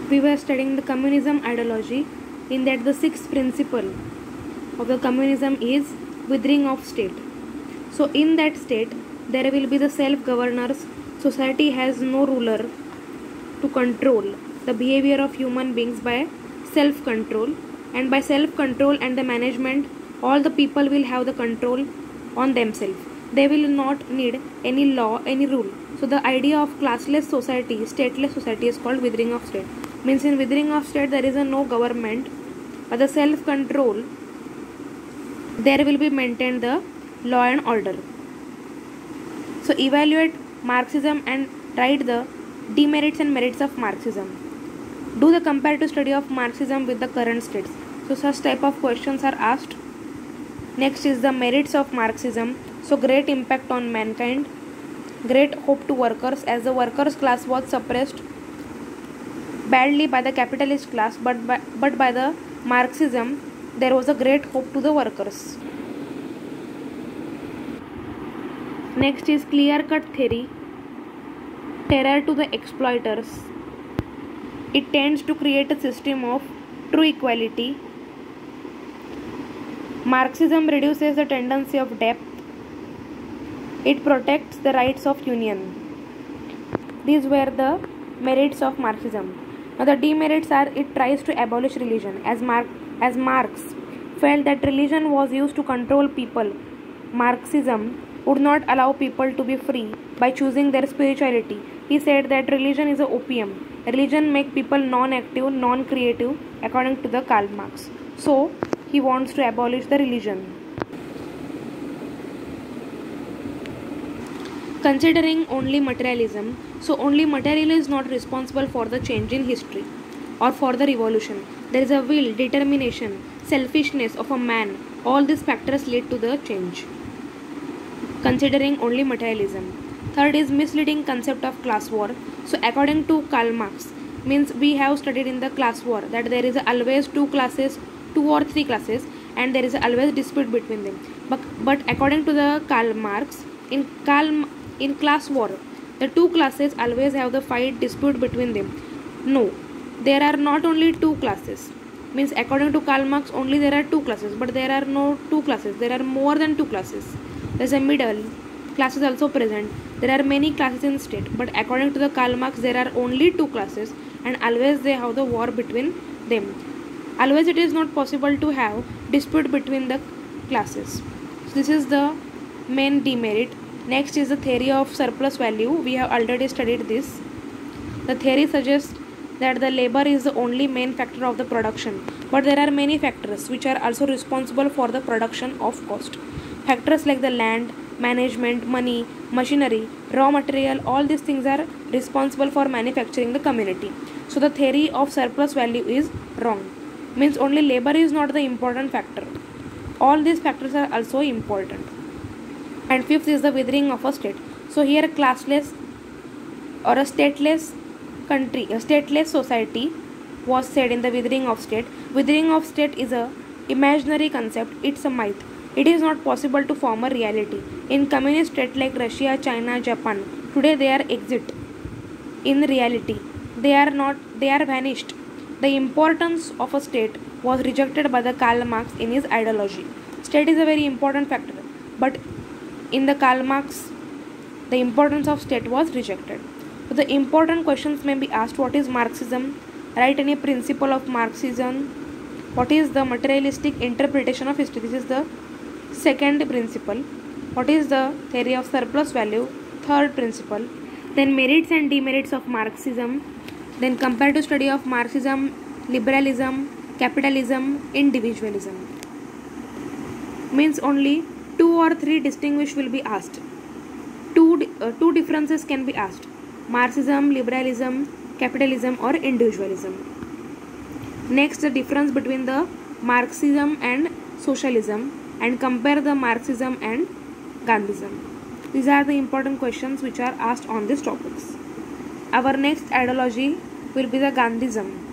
we were studying the communism ideology. In that, the sixth principle of the communism is withering of state. So in that state there will be the self-governors. Society has no ruler to control the behavior of human beings by self-control, and by self-control and the management, all the people will have the control on themselves. They will not need any law, any rule. So the idea of classless society, stateless society is called withering of state. Means in withering of state there is a no government, but the self-control, there will be maintained the law and order. So evaluate Marxism and write the demerits and merits of Marxism. Do the comparative study of Marxism with the current states. So such type of questions are asked. Next is the merits of Marxism. So great impact on mankind, great hope to workers, as the workers class was suppressed badly by the capitalist class, but by the Marxism there was a great hope to the workers. Next is clear-cut theory, terror to the exploiters. It tends to create a system of true equality. Marxism reduces the tendency of debt. It protects the rights of union. These were the merits of Marxism. Now the demerits are, it tries to abolish religion. As Marx felt that religion was used to control people, Marxism would not allow people to be free by choosing their spirituality. He said that religion is a opium. Religion makes people non-active, non-creative, according to the Karl Marx. So he wants to abolish the religion. Considering only materialism, so only material is not responsible for the change in history or for the revolution. There is a will, determination, selfishness of a man. All these factors lead to the change. Considering only materialism. Third is misleading concept of class war. So according to Karl Marx, means we have studied in the class war that there is always two classes, two or three classes, and there is always dispute between them. But according to the Karl Marx, in class war, the two classes always have the fight, dispute between them. No, there are not only two classes. Means according to Karl Marx only there are two classes, but there are no two classes. There are more than two classes. There is a middle class is also present. There are many classes in state, but according to the Karl Marx there are only two classes, and always they have the war between them. Always it is not possible to have dispute between the classes. So this is the main demerit. Next is the theory of surplus value. We have already studied this. The theory suggests that the labor is the only main factor of the production, but there are many factors which are also responsible for the production of cost. Factors like the land, management, money, machinery, raw material, all these things are responsible for manufacturing the community. So the theory of surplus value is wrong. Means only labor is not the important factor. All these factors are also important. And fifth is the withering of a state. So here a classless or a stateless country, a stateless society was said in the withering of state. Withering of state is a imaginary concept. It's a myth. It is not possible to form a reality. In communist states like Russia, China, Japan, today they are exit. In reality, they are vanished. The importance of a state was rejected by the Karl Marx in his ideology. State is a very important factor, but in the Karl Marx, the importance of state was rejected. So the important questions may be asked: what is Marxism? Write any principle of Marxism. What is the materialistic interpretation of history? This is the second principle. What is the theory of surplus value? Third principle. Then merits and demerits of Marxism. Then comparative study of Marxism, liberalism, capitalism, individualism. Means only two or three distinguish will be asked. Two differences can be asked: Marxism, liberalism, capitalism, or individualism. Next, the difference between the Marxism and socialism, and compare the Marxism and Gandhism. These are the important questions which are asked on these topics. Our next ideology will be the Gandhism.